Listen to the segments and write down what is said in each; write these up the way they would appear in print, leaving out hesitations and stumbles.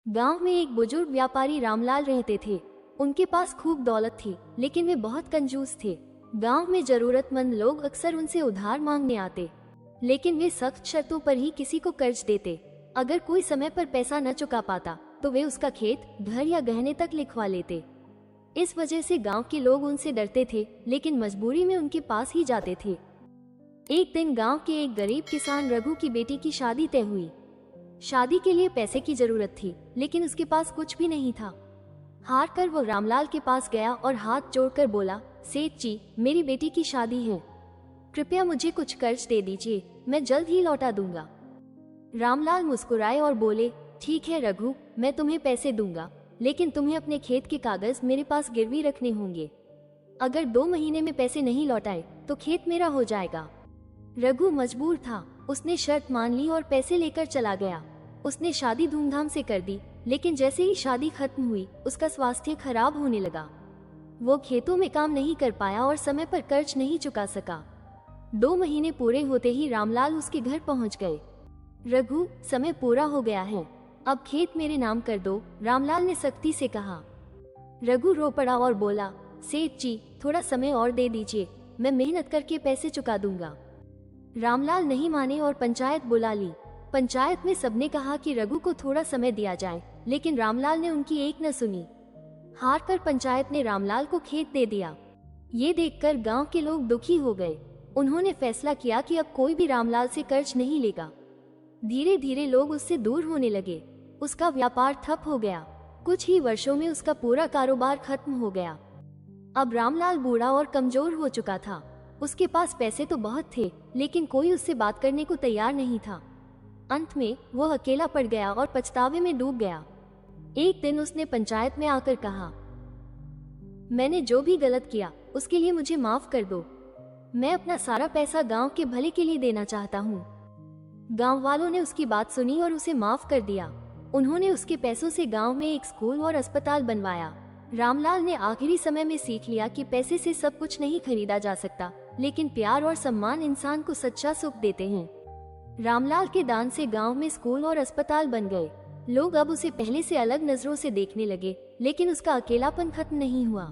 गांव में एक बुजुर्ग व्यापारी रामलाल रहते थे। उनके पास खूब दौलत थी, लेकिन वे बहुत कंजूस थे। गांव में जरूरतमंद लोग अक्सर उनसे उधार मांगने आते, लेकिन वे सख्त शर्तों पर ही किसी को कर्ज देते। अगर कोई समय पर पैसा न चुका पाता तो वे उसका खेत, घर या गहने तक लिखवा लेते। इस वजह से गांव के लोग उनसे डरते थे, लेकिन मजबूरी में उनके पास ही जाते थे। एक दिन गांव के एक गरीब किसान रघु की बेटी की शादी तय हुई। शादी के लिए पैसे की जरूरत थी, लेकिन उसके पास कुछ भी नहीं था। हार कर वो रामलाल के पास गया और हाथ जोड़कर बोला, सेठ जी, मेरी बेटी की शादी है, कृपया मुझे कुछ कर्ज दे दीजिए, मैं जल्द ही लौटा दूंगा। रामलाल मुस्कुराए और बोले, ठीक है रघु, मैं तुम्हें पैसे दूंगा, लेकिन तुम्हें अपने खेत के कागज मेरे पास गिरवी रखने होंगे। अगर 2 महीने में पैसे नहीं लौटाए तो खेत मेरा हो जाएगा। रघु मजबूर था, उसने शर्त मान ली और पैसे लेकर चला गया। उसने शादी धूमधाम से कर दी, लेकिन जैसे ही शादी खत्म हुई उसका स्वास्थ्य खराब होने लगा। वो खेतों में काम नहीं कर पाया और समय पर कर्ज नहीं चुका सका। 2 महीने पूरे होते ही रामलाल उसके घर पहुंच गए। रघु, समय पूरा हो गया है, अब खेत मेरे नाम कर दो, रामलाल ने सख्ती से कहा। रघु रो पड़ा और बोला, सेठ जी, थोड़ा समय और दे दीजिए, मैं मेहनत करके पैसे चुका दूंगा। रामलाल नहीं माने और पंचायत बुला ली। पंचायत में सबने कहा कि रघु को थोड़ा समय दिया जाए, लेकिन रामलाल ने उनकी एक न सुनी। हार कर पंचायत ने रामलाल को खेत दे दिया। ये देखकर गांव के लोग दुखी हो गए। उन्होंने फैसला किया कि अब कोई भी रामलाल से कर्ज नहीं लेगा। धीरे धीरे लोग उससे दूर होने लगे। उसका व्यापार ठप हो गया। कुछ ही वर्षों में उसका पूरा कारोबार खत्म हो गया। अब रामलाल बूढ़ा और कमजोर हो चुका था। उसके पास पैसे तो बहुत थे, लेकिन कोई उससे बात करने को तैयार नहीं था। अंत में वो अकेला पड़ गया और पछतावे में डूब गया। एक दिन उसने पंचायत में आकर कहा, मैंने जो भी गलत किया उसके लिए मुझे माफ कर दो। मैं अपना सारा पैसा गांव के भले के लिए देना चाहता हूँ। गांव वालों ने उसकी बात सुनी और उसे माफ कर दिया। उन्होंने उसके पैसों से गांव में एक स्कूल और अस्पताल बनवाया। रामलाल ने आखिरी समय में सीख लिया कि पैसे से सब कुछ नहीं खरीदा जा सकता, लेकिन प्यार और सम्मान इंसान को सच्चा सुख देते हैं। रामलाल के दान से गांव में स्कूल और अस्पताल बन गए। लोग अब उसे पहले से अलग नजरों से देखने लगे, लेकिन उसका अकेलापन खत्म नहीं हुआ।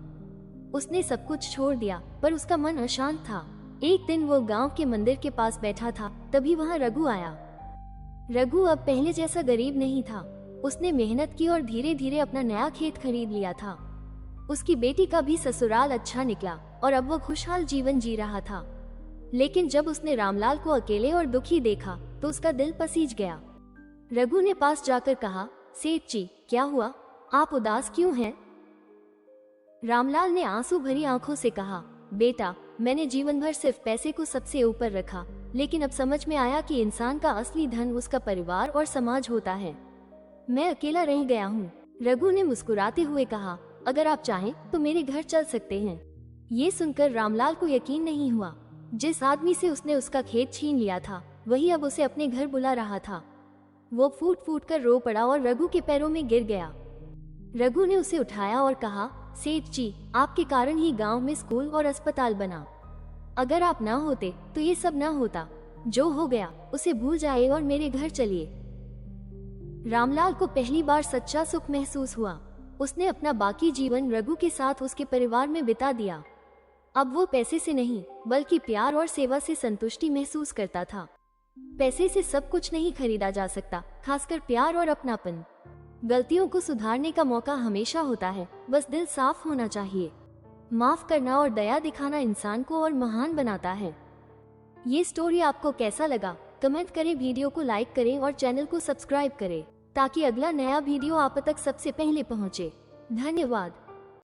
उसने सब कुछ छोड़ दिया, पर उसका मन अशांत था। एक दिन वो गांव के मंदिर के पास बैठा था, तभी वहां रघु आया। रघु अब पहले जैसा गरीब नहीं था। उसने मेहनत की और धीरे धीरे अपना नया खेत खरीद लिया था। उसकी बेटी का भी ससुराल अच्छा निकला और अब वो खुशहाल जीवन जी रहा था। लेकिन जब उसने रामलाल को अकेले और दुखी देखा तो उसका दिल पसीज गया। रघु ने पास जाकर कहा, सेठ जी, क्या हुआ, आप उदास क्यों हैं? रामलाल ने आंसू भरी आंखों से कहा, बेटा, मैंने जीवन भर सिर्फ पैसे को सबसे ऊपर रखा, लेकिन अब समझ में आया कि इंसान का असली धन उसका परिवार और समाज होता है। मैं अकेला रह गया हूँ। रघु ने मुस्कुराते हुए कहा, अगर आप चाहें तो मेरे घर चल सकते हैं। ये सुनकर रामलाल को यकीन नहीं हुआ। जिस आदमी से उसने उसका खेत छीन लिया था, वही अब उसे अपने घर बुला रहा था। वो फूट फूट कर रो पड़ा और रघु के पैरों में गिर गया। रघु ने उसे उठाया और कहा, सेठ जी, आपके कारण ही गांव में स्कूल और अस्पताल बना। अगर आप ना होते तो ये सब ना होता। जो हो गया उसे भूल जाइए और मेरे घर चलिए। रामलाल को पहली बार सच्चा सुख महसूस हुआ। उसने अपना बाकी जीवन रघु के साथ उसके परिवार में बिता दिया। अब वो पैसे से नहीं, बल्कि प्यार और सेवा से संतुष्टि महसूस करता था। पैसे से सब कुछ नहीं खरीदा जा सकता, खासकर प्यार और अपनापन। गलतियों को सुधारने का मौका हमेशा होता है, बस दिल साफ होना चाहिए। माफ करना और दया दिखाना इंसान को और महान बनाता है। ये स्टोरी आपको कैसा लगा, कमेंट करें, वीडियो को लाइक करें और चैनल को सब्सक्राइब करें, ताकि अगला नया वीडियो आप तक सबसे पहले पहुंचे। धन्यवाद।